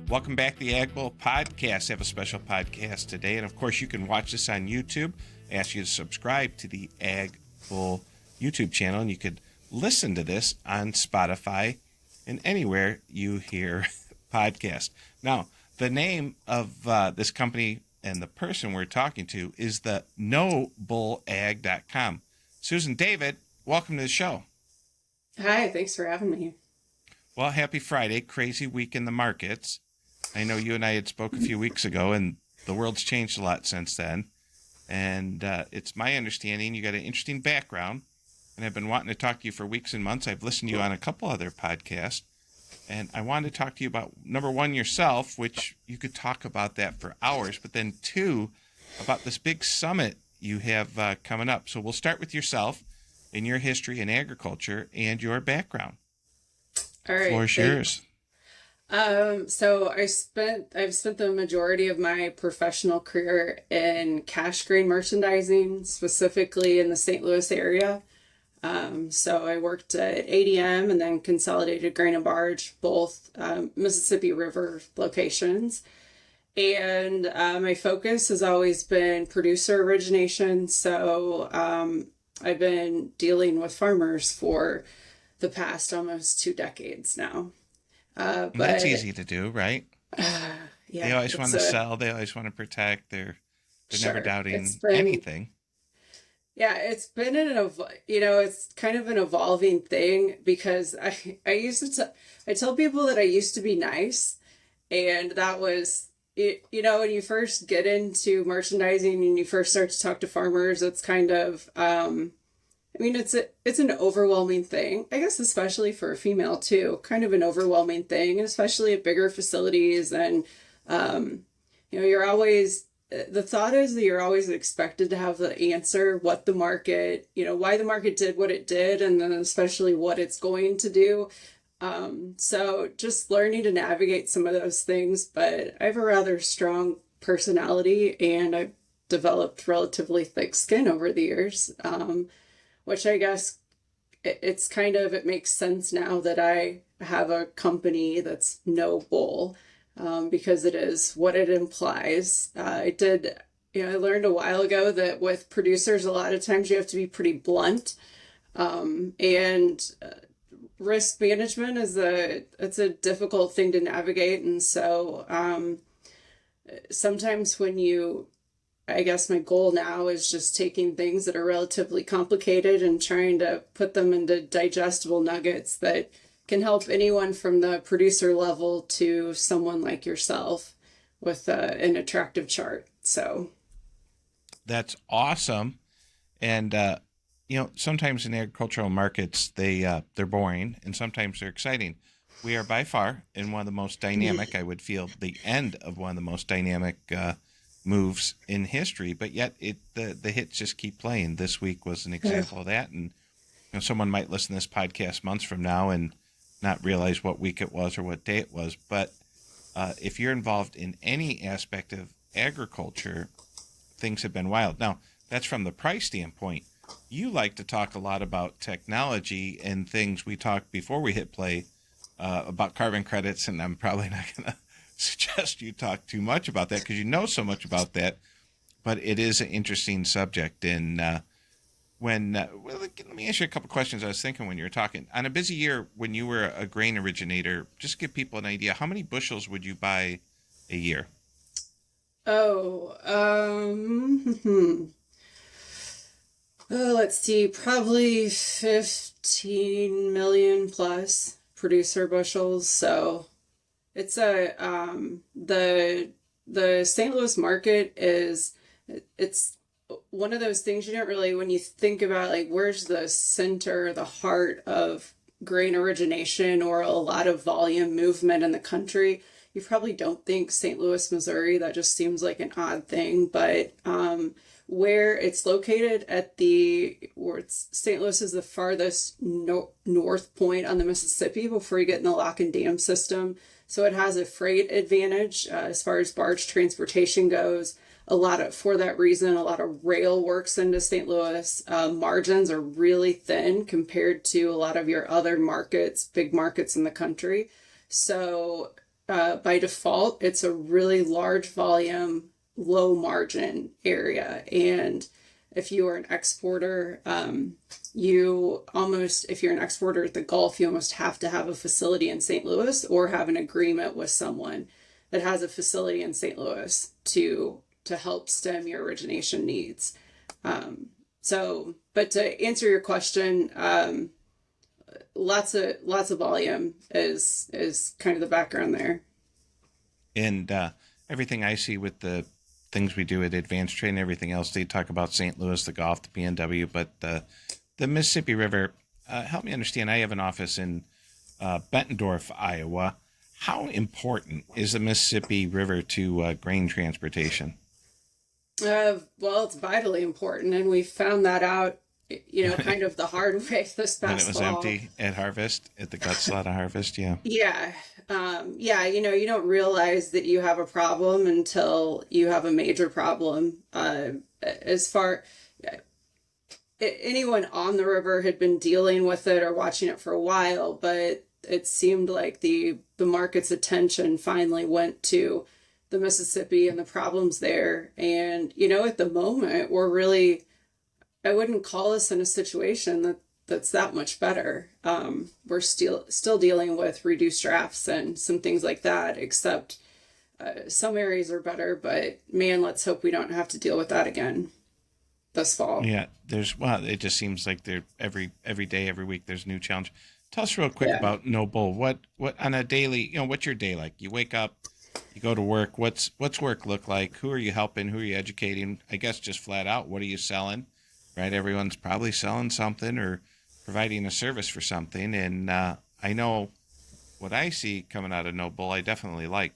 Welcome back to the Ag Bull Podcast. I have a special podcast today, and of course you can watch this on YouTube. I ask you to subscribe to the Ag Bull YouTube channel, and you could listen to this on Spotify and anywhere you hear podcasts. Now, the name of this company and the person we're talking to is the NoBullAg.com. Susan, David, welcome to the show. Hi, thanks for having me. Well, happy Friday, crazy week in the markets. I know you and I had spoke a few weeks ago, and the world's changed a lot since then. And it's my understanding you got an interesting background, and I've been wanting to talk to you for weeks and months. I've listened to you on a couple other podcasts, and I wanted to talk to you about, number one, yourself, which you could talk about that for hours, but then two, about this big summit you have coming up. So we'll start with yourself and your history in agriculture and your background. All right. Floor is yours. So I've spent the majority of my professional career in cash grain merchandising, specifically in the St. Louis area. So I worked at ADM and then Consolidated Grain and Barge, both Mississippi River locations. And my focus has always been producer origination. So I've been dealing with farmers for the past almost 2 decades now. But that's easy to do, right? Yeah, they always want to sell. They always want to protect. They're sure, never doubting anything. Yeah, it's been it's kind of an evolving thing, because I tell people that I used to be nice, and that was it. When you first get into merchandising and you first start to talk to farmers, it's kind of it's an overwhelming thing, I guess, especially for a female too, kind of an overwhelming thing, especially at bigger facilities. And, you're always, the thought is that you're always expected to have the answer, what the market, why the market did what it did, and then especially what it's going to do. So just learning to navigate some of those things, but I have a rather strong personality, and I've developed relatively thick skin over the years. Which I guess it makes sense now that I have a company that's no bull, because it is what it implies. I learned a while ago that with producers, a lot of times you have to be pretty blunt, and risk management it's a difficult thing to navigate. And so sometimes I guess my goal now is just taking things that are relatively complicated and trying to put them into digestible nuggets that can help anyone from the producer level to someone like yourself with an attractive chart. So that's awesome. And, sometimes in agricultural markets, they're boring, and sometimes they're exciting. We are by far in one of the most dynamic, I would feel the end of one of the most dynamic moves in history, but yet the hits just keep playing. This week was an example of that, and someone might listen to this podcast months from now and not realize what week it was or what day it was. But if you're involved in any aspect of agriculture, things have been wild. Now, that's from the price standpoint. You like to talk a lot about technology and things. We talked before we hit play about carbon credits, and I'm probably not going to suggest you talk too much about that because you know so much about that, but it is an interesting subject. And let me ask you a couple questions. I was thinking when you were talking on a busy year when you were a grain originator, just give people an idea. How many bushels would you buy a year? Let's see, probably 15 million plus producer bushels. So it's the St. Louis market it's one of those things you don't really, when you think about like where's the center, the heart of grain origination or a lot of volume movement in the country, you probably don't think St. Louis, Missouri. That just seems like an odd thing, but where it's located St. Louis is the farthest north point on the Mississippi before you get in the lock and dam system. So it has a freight advantage as far as barge transportation goes. For that reason, a lot of rail works into St. Louis. Margins are really thin compared to a lot of your other markets, big markets in the country. So by default, it's a really large volume, low margin area. And if you are an exporter, if you're an exporter at the Gulf, you almost have to have a facility in St. Louis or have an agreement with someone that has a facility in St. Louis to help stem your origination needs. But to answer your question, lots of volume is kind of the background there. And everything I see with the things we do at Advanced Trade and everything else, they talk about St. Louis, the Gulf, the PNW, but the Mississippi River, help me understand. I have an office in Bettendorf, Iowa. How important is the Mississippi River to grain transportation? Well, it's vitally important, and we found that out, kind of the hard way this When it past was fall. empty at harvest, at the gut slaughter harvest, yeah. Yeah. Yeah, you don't realize that you have a problem until you have a major problem. As far anyone on the river had been dealing with it or watching it for a while, but it seemed like the market's attention finally went to the Mississippi and the problems there. And at the moment, I wouldn't call us in a situation that's that much better. We're still dealing with reduced drafts and some things like that, except some areas are better, but man, let's hope we don't have to deal with that again this fall. Yeah, it just seems like there every day, every week, there's a new challenge. Tell us real quick Yeah. about Noble. What on a daily, what's your day like? You wake up, you go to work. What's work look like? Who are you helping? Who are you educating? I guess just flat out, what are you selling? Right, everyone's probably selling something or providing a service for something. And I know what I see coming out of Noble, I definitely like.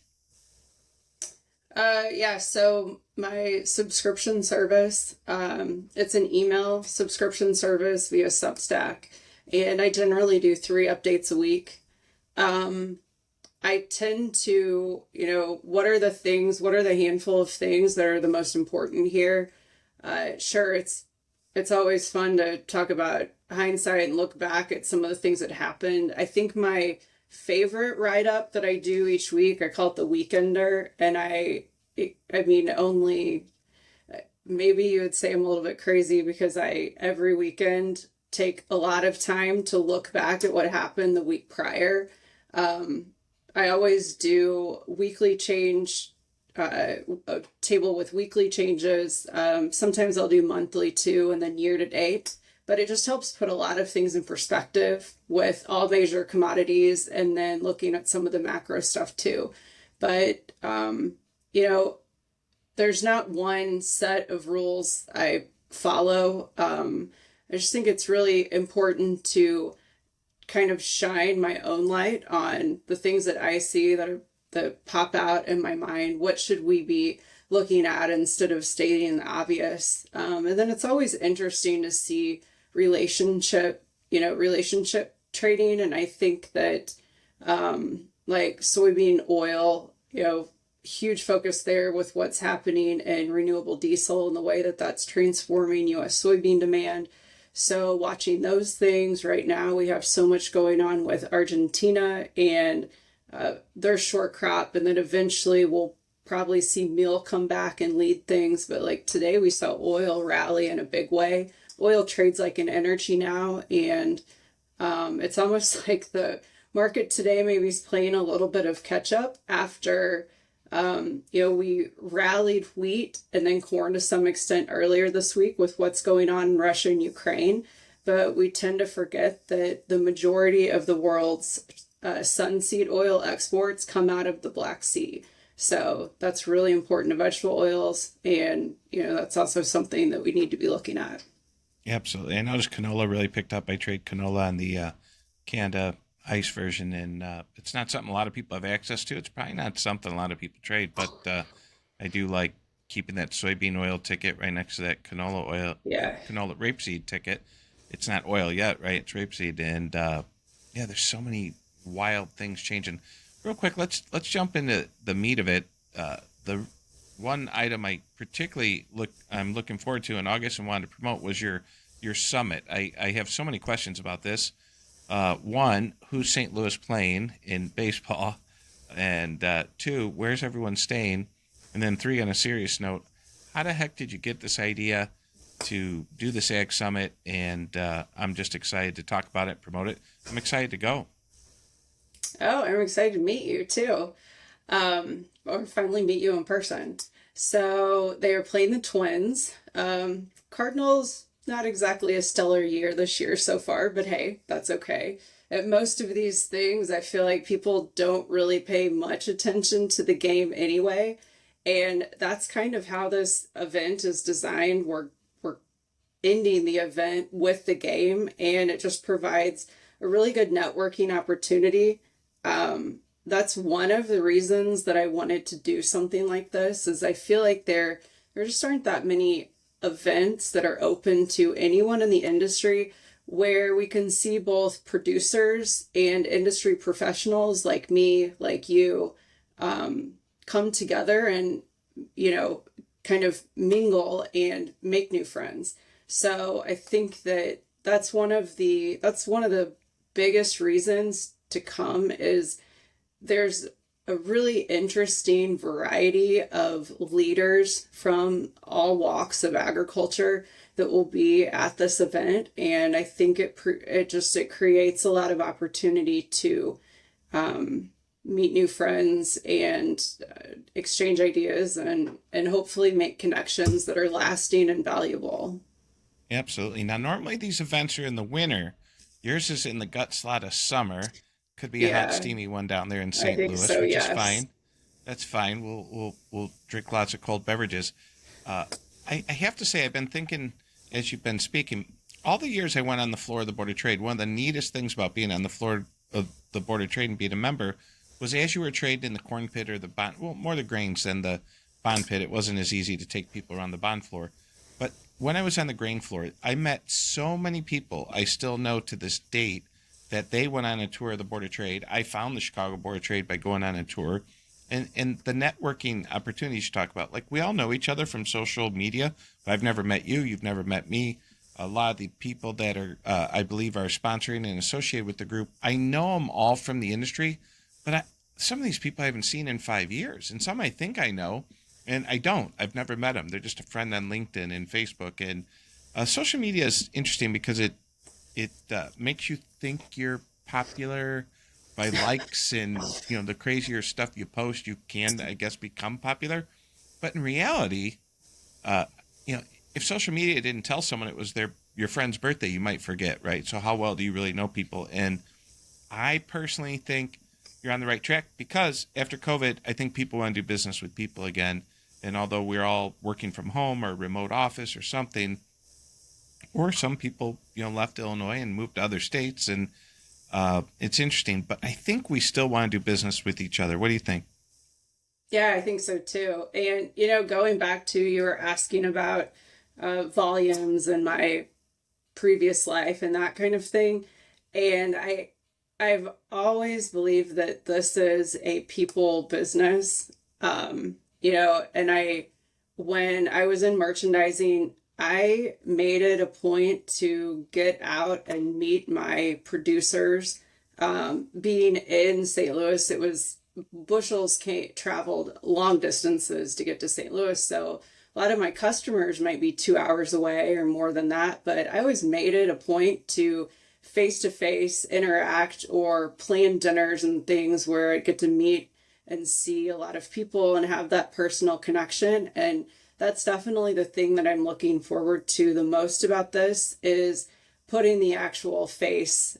Yeah, so my subscription service, it's an email subscription service via Substack, and I generally do 3 updates a week. I tend to, what are the handful of things that are the most important here? Sure, it's always fun to talk about hindsight and look back at some of the things that happened. I think my favorite write up that I do each week, I call it the Weekender, and I mean, only maybe you would say I'm a little bit crazy because I every weekend take a lot of time to look back at what happened the week prior. I always do weekly change, a table with weekly changes. Sometimes I'll do monthly too, and then year to date. But it just helps put a lot of things in perspective with all major commodities and then looking at some of the macro stuff too. But, there's not one set of rules I follow. I just think it's really important to kind of shine my own light on the things that I see that pop out in my mind. What should we be looking at instead of stating the obvious? And then it's always interesting to see relationship trading. And I think that like soybean oil, huge focus there with what's happening in renewable diesel and the way that that's transforming U.S. soybean demand. So watching those things right now, we have so much going on with Argentina and their short crop, and then eventually we'll probably see meal come back and lead things. But like today, we saw oil rally in a big way. Oil trades like an energy now, and it's almost like the market today maybe is playing a little bit of catch up after we rallied wheat and then corn to some extent earlier this week with what's going on in Russia and Ukraine. But we tend to forget that the majority of the world's sunseed oil exports come out of the Black Sea. So that's really important to vegetable oils. And, that's also something that we need to be looking at. Absolutely. I noticed canola really picked up. I trade canola on the Canada ice version, and it's not something a lot of people have access to. It's probably not something a lot of people trade, but I do like keeping that soybean oil ticket right next to that Yeah. canola rapeseed ticket. It's not oil yet, right? It's rapeseed, and yeah, there's so many wild things changing. Real quick, let's jump into the meat of it. The one item I'm looking forward to in August and wanted to promote was your summit. I have so many questions about this. One, who's St. Louis playing in baseball? And two, where's everyone staying? And then three, on a serious note, how the heck did you get this idea to do this Ag Summit? And I'm just excited to talk about it, promote it. I'm excited to go. Oh, I'm excited to meet you too. Or finally meet you in person. So they are playing the Twins. Cardinals, not exactly a stellar year this year so far, but hey, that's okay. At most of these things, I feel like people don't really pay much attention to the game anyway. And that's kind of how this event is designed. We're ending the event with the game, and it just provides a really good networking opportunity. That's one of the reasons that I wanted to do something like this is I feel like there just aren't that many events that are open to anyone in the industry where we can see both producers and industry professionals like me, like you, come together and, you know, kind of mingle and make new friends. So I think that that's one of the biggest reasons to come is there's a really interesting variety of leaders from all walks of agriculture that will be at this event, and I think it creates a lot of opportunity to meet new friends and exchange ideas and hopefully make connections that are lasting and valuable. Absolutely. Now, normally these events are in the winter. Yours is in the gut slot of summer. Could be a hot, Yeah, steamy one down there in I St. think Louis, so. which is Yes. fine. That's fine. We'll drink lots of cold beverages. Uh, I have to say, I've been thinking as you've been speaking, all the years I went on the floor of the Board of Trade, one of the neatest things about being on the floor of the Board of Trade and being a member was as you were trading in the corn pit or the bond, well, more the grains than the bond pit. It wasn't as easy to take people around the bond floor. But when I was on the grain floor, I met so many people I still know to this date that they went on a tour of the Board of Trade. I found the Chicago Board of Trade by going on a tour. And the networking opportunities you talk about, like we all know each other from social media, but I've never met you. You've never met me. A lot of the people that are, I believe, are sponsoring and associated with the group, I know them all from the industry, but some of these people I haven't seen in 5 years, and some I think I know, and I don't. I've never met them. They're just a friend on LinkedIn and Facebook. And social media is interesting because it makes you think you're popular by likes, and the crazier stuff you post, you can, I guess, become popular. But in reality, uh, you know, if social media didn't tell someone it was your friend's birthday, you might forget, right? So how well do you really know people? And I personally think you're on the right track because after COVID, I think people want to do business with people again. And although we're all working from home or remote office or something, or some people, left Illinois and moved to other states, and it's interesting. But I think we still want to do business with each other. What do you think? Yeah, I think so too. And, going back to you were asking about volumes in my previous life and that kind of thing. And I've always believed that this is a people business. And when I was in merchandising, I made it a point to get out and meet my producers. Being in St. Louis, it was traveled long distances to get to St. Louis. So a lot of my customers might be 2 hours away or more than that, but I always made it a point to face interact or plan dinners and things where I get to meet and see a lot of people and have that personal connection. And that's definitely the thing that I'm looking forward to the most about this is putting the actual face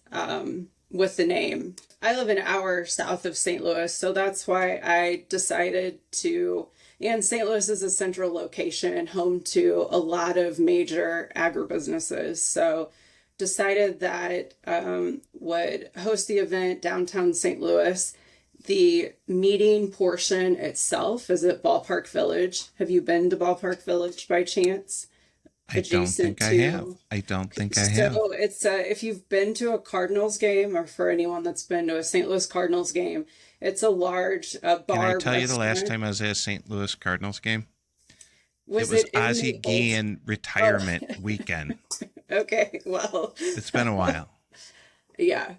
with the name. I live an hour south of St. Louis, so that's why I decided to. And St. Louis is a central location, home to a lot of major agribusinesses. So decided that would host the event downtown St. Louis. The meeting portion itself is at Ballpark Village. Have you been to Ballpark Village by chance? I don't Adjacent think I have. to. I don't think I have. So it's if you've been to a Cardinals game, or for anyone that's been to a St. Louis Cardinals game, it's a large Can I bar tell you the last restaurant. time I was at a St. Louis Cardinals game? It Was was it in Ozzie the old? Guillen Oh, retirement weekend. okay. Well, It's been a while. yeah.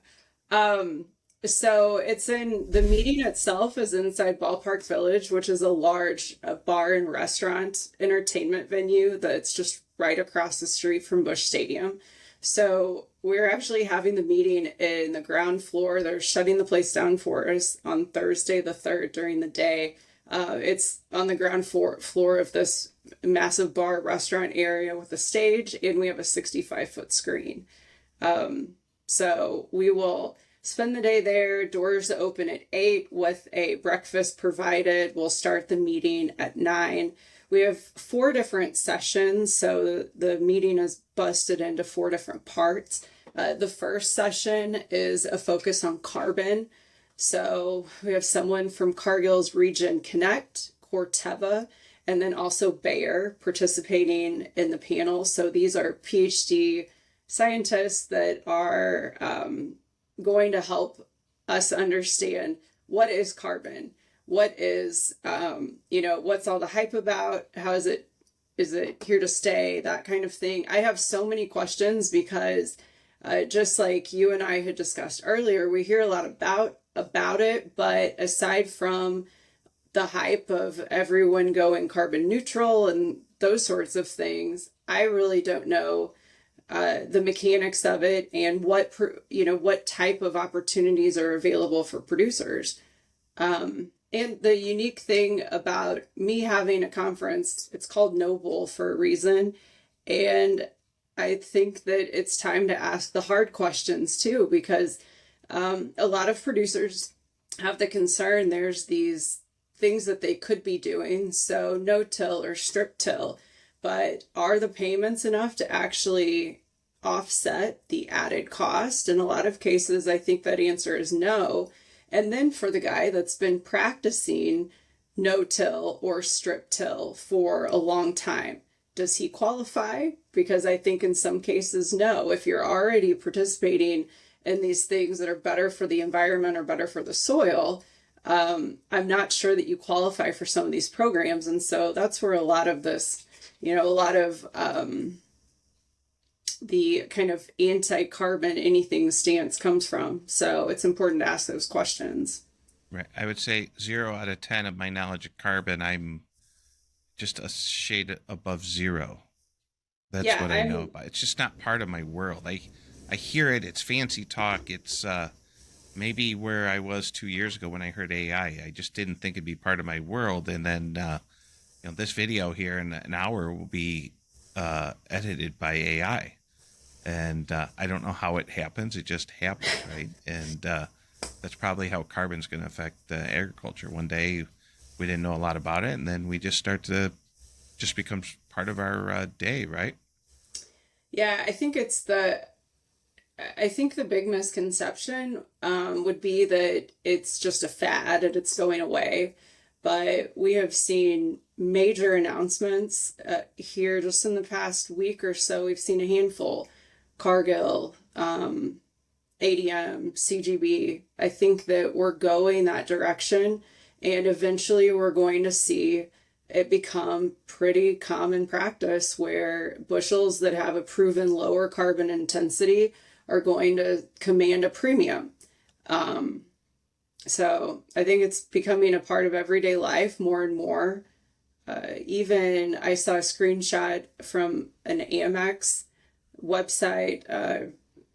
Um, So it's in the meeting itself is inside Ballpark Village, which is a large bar and restaurant entertainment venue that's just right across the street from Busch Stadium. So we're actually having the meeting in the ground floor. They're shutting the place down for us on Thursday the 3rd during the day. It's on the ground floor of this massive bar restaurant area with a stage, and we have a 65-foot screen. So we will spend the day there. Doors open at 8 with a breakfast provided. We'll start the meeting at 9. We have 4 different sessions, so the meeting is busted into 4 different parts. The first session is a focus on carbon. So we have someone from Cargill's Region Connect, Corteva, and then also Bayer participating in the panel. So these are PhD scientists that are going to help us understand what is carbon, what is, what's all the hype about, how is it here to stay, that kind of thing. I have so many questions because just like you and I had discussed earlier, we hear a lot about it, but aside from the hype of everyone going carbon neutral and those sorts of things, I really don't know the mechanics of it and what type of opportunities are available for producers. And the unique thing about me having a conference, it's called Noble for a reason. And I think that it's time to ask the hard questions too, because a lot of producers have the concern there's these things that they could be doing, so no-till or strip-till, but are the payments enough to actually offset the added cost? In a lot of cases, I think that answer is no. And then for the guy that's been practicing no-till or strip-till for a long time, does he qualify? Because I think in some cases, no. If you're already participating in these things that are better for the environment or better for the soil, I'm not sure that you qualify for some of these programs. And so that's where a lot of this, a lot of the kind of anti-carbon anything stance comes from. So it's important to ask those questions. Right. I would say 0 out of 10 of my knowledge of carbon, I'm just a shade above 0. That's Yeah, what I know about. It's just not part of my world. I hear it. It's fancy talk. It's maybe where I was 2 years ago when I heard AI. I just didn't think it'd be part of my world. And then, this video here in an hour will be edited by AI. And I don't know how it happens. It just happens, right? And that's probably how carbon's going to affect agriculture. One day we didn't know a lot about it, and then we just start to just becomes part of our day, right? Yeah, I think the big misconception would be that it's just a fad and it's going away. But we have seen major announcements here just in the past week or so. We've seen a handful. Cargill, ADM, CGB. I think that we're going that direction, and eventually we're going to see it become pretty common practice where bushels that have a proven lower carbon intensity are going to command a premium. So I think it's becoming a part of everyday life more and more. Even I saw a screenshot from an Amex website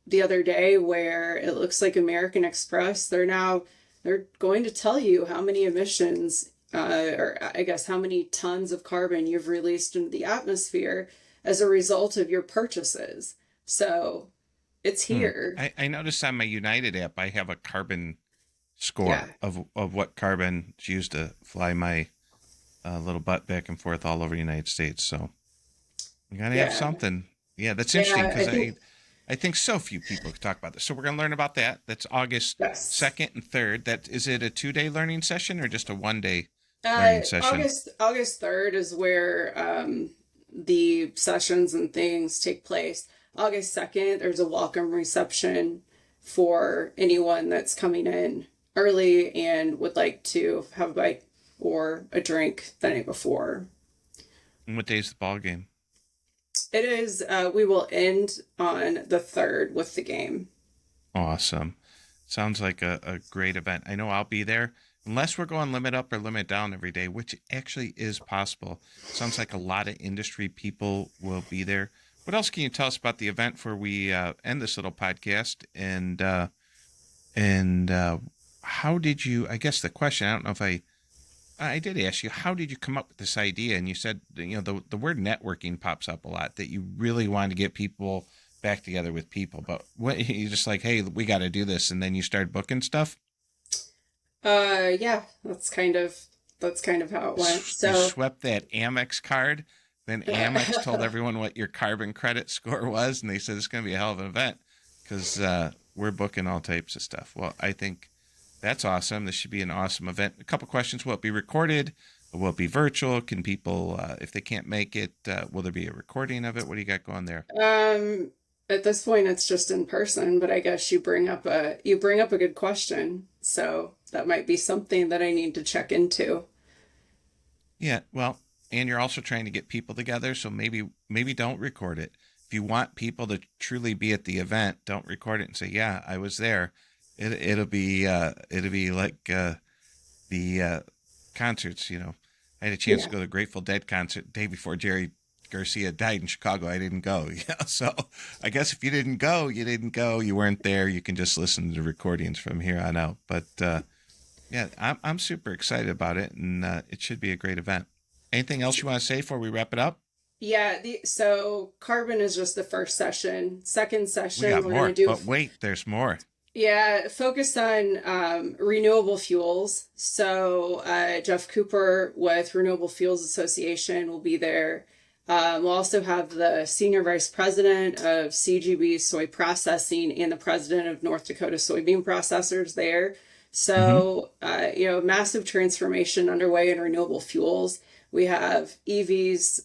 the other day where it looks like American Express. They're going to tell you how many emissions or I guess how many tons of carbon you've released into the atmosphere as a result of your purchases. So it's here. I noticed on my United app I have a carbon Yeah. score of what carbon is used to fly my little butt back and forth all over the United States. So you gotta have Yeah. something. Yeah, that's interesting Yeah. because I think, I think so few people talk about this. So we're gonna learn about that. That's August yes. 2nd and 3rd. That is it a 2-day learning session or just a 1-day Uh, learning session? August 3rd is where the sessions and things take place. August 2nd, there's a welcome reception for anyone that's coming in early and would like to have a bite or a drink the night before. And what day is the ball game? It is, we will end on the 3rd with the game. Awesome. Sounds like a great event. I know I'll be there unless we're going limit up or limit down every day, which actually is possible. Sounds like a lot of industry people will be there. What else can you tell us about the event before we end this little podcast? And how did you? I guess the question. I don't know if I did ask you, how did you come up with this idea? And you said, the word networking pops up a lot, that you really wanted to get people back together with people. But what, you just like, hey, we got to do this. And then you started booking stuff. Yeah, that's kind of how it went. You So, swept that Amex card. Then Amex told everyone what your carbon credit score was. And they said, it's going to be a hell of an event because we're booking all types of stuff. Well, I think that's awesome. This should be an awesome event. A couple questions. Will it be recorded? Will it be virtual? Can people, if they can't make it, will there be a recording of it? What do you got going there? um, at this point, it's just in person, but I guess you bring up a good question. So that might be something that I need to check into. Yeah, well, and you're also trying to get people together, so maybe don't record it. If you want people to truly be at the event, don't record it and say, "Yeah, I was there." It'll be like the concerts. I had a chance to Yeah. go to the Grateful Dead concert the day before Jerry Garcia died in Chicago. I didn't go. Yeah, so I guess if you didn't go, you didn't go. You weren't there. You can just listen to the recordings from here on out. But yeah, I'm super excited about it, and it should be a great event. Anything else you want to say before we wrap it up? Yeah, so carbon is just the first session. Second We session, got we're going to more, do, but wait, there's more. yeah, focus on renewable fuels. So Jeff Cooper with Renewable Fuels Association will be there. We'll also have the senior vice president of CGB soy processing and the president of North Dakota soybean processors there. Hmm. So, massive transformation underway in renewable fuels. We have EVs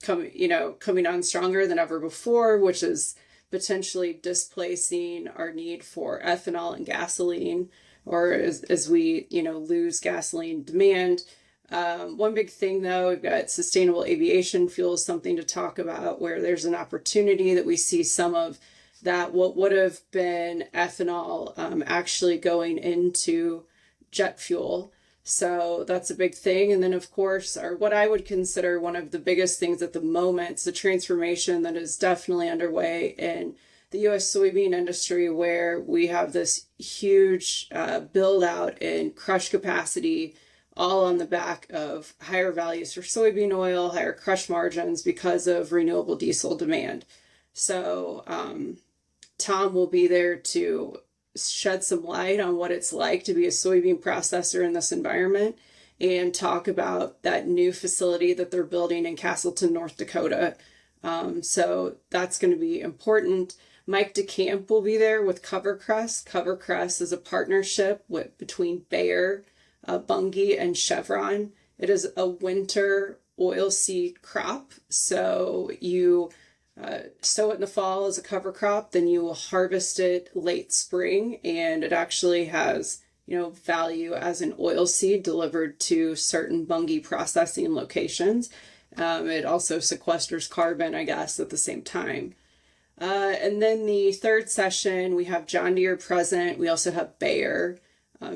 coming on stronger than ever before, which is potentially displacing our need for ethanol and gasoline, or as we lose gasoline demand. One big thing, though, we've got sustainable aviation fuel, something to talk about, where there's an opportunity that we see some of that what would have been ethanol actually going into jet fuel. So that's a big thing. And then, of course, or what I would consider one of the biggest things at the moment is the transformation that is definitely underway in the U.S. soybean industry, where we have this huge build out in crush capacity, all on the back of higher values for soybean oil, higher crush margins because of renewable diesel demand. So, Tom will be there to shed some light on what it's like to be a soybean processor in this environment and talk about that new facility that they're building in Castleton, North Dakota. So that's going to be important. Mike DeCamp will be there with CoverCress. CoverCress is a partnership between Bayer, Bunge, and Chevron. It is a winter oilseed crop. So you sow it in the fall as a cover crop, then you will harvest it late spring, and it actually has value as an oil seed delivered to certain Bunge processing locations. It also sequesters carbon, I guess, at the same time. And then the third session, we have John Deere present. We also have Bayer.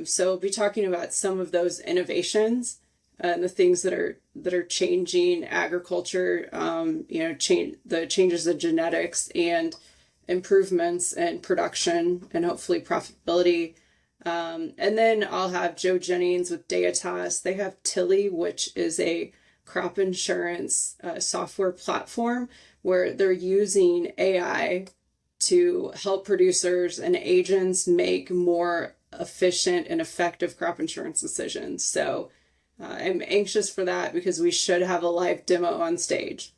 So we'll be talking about some of those innovations and the things that are changing agriculture. The changes of genetics and improvements in production and hopefully profitability. And then I'll have Joe Jennings with Deitas. They have Tilly, which is a crop insurance software platform where they're using AI to help producers and agents make more efficient and effective crop insurance decisions. So I'm anxious for that because we should have a live demo on stage.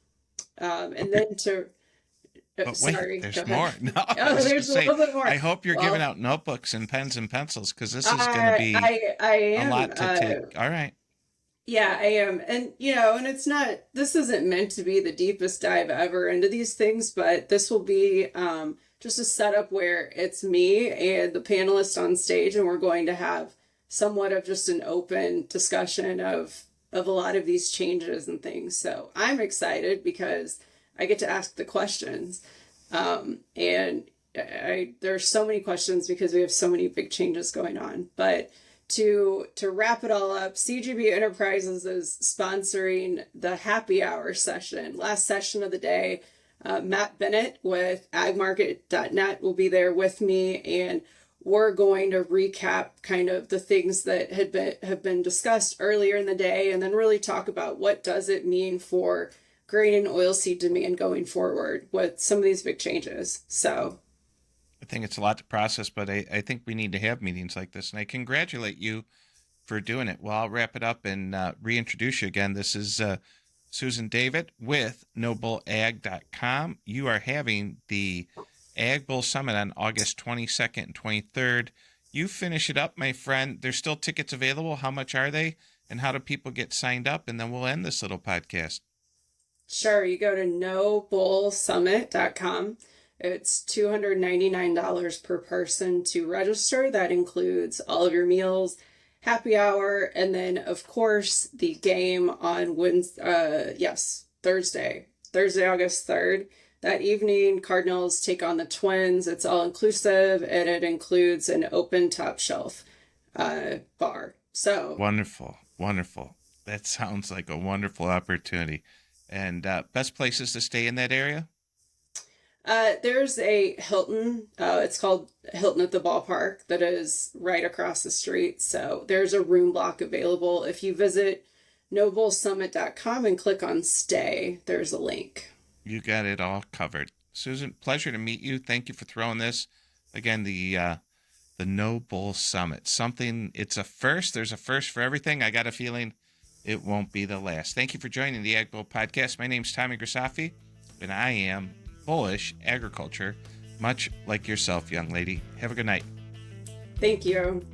And Okay, then to, but wait, sorry, go there's ahead. more. No, I Oh, was gonna there's a say, little bit more. I hope you're giving Well, out notebooks and pens and pencils because this is gonna I be I I a am. lot to take. All right. Yeah, I am. And, and it's not, this isn't meant to be the deepest dive ever into these things, but this will be just a setup where it's me and the panelists on stage, and we're going to have somewhat of just an open discussion of a lot of these changes and things. So I'm excited because I get to ask the questions. And there's so many questions because we have so many big changes going on. But to wrap it all up, CGB Enterprises is sponsoring the happy hour session, last session of the day. Matt Bennett with agmarket.net will be there with me, and we're going to recap kind of the things that have been discussed earlier in the day, and then really talk about what does it mean for grain and oilseed demand going forward with some of these big changes. So I think it's a lot to process, but I think we need to have meetings like this, and I congratulate you for doing it. Well, I'll wrap it up and reintroduce you again. This is Susan David with nobleag.com. You are having the Ag Bull Summit on August 22nd and 23rd. You finish it up, my friend. There's still tickets available. How much are they? And how do people get signed up? And then we'll end this little podcast. Sure, you go to nobullsummit.com. It's $299 per person to register. That includes all of your meals, happy hour, and then of course the game on Thursday, August 3rd. That evening, Cardinals take on the Twins. It's all inclusive, and it includes an open top shelf bar. So wonderful. That sounds like a wonderful opportunity. And best places to stay in that area? There's a Hilton. It's called Hilton at the Ballpark that is right across the street. So there's a room block available. If you visit nobullsummit.com and click on stay, there's a link. You got it all covered. Susan, pleasure to meet you. Thank you for throwing this. Again, the No Bull Summit. It's a first. There's a first for everything. I got a feeling it won't be the last. Thank you for joining the Ag Bull Podcast. My name's Tommy Grisafi, and I am bullish agriculture, much like yourself, young lady. Have a good night. Thank you.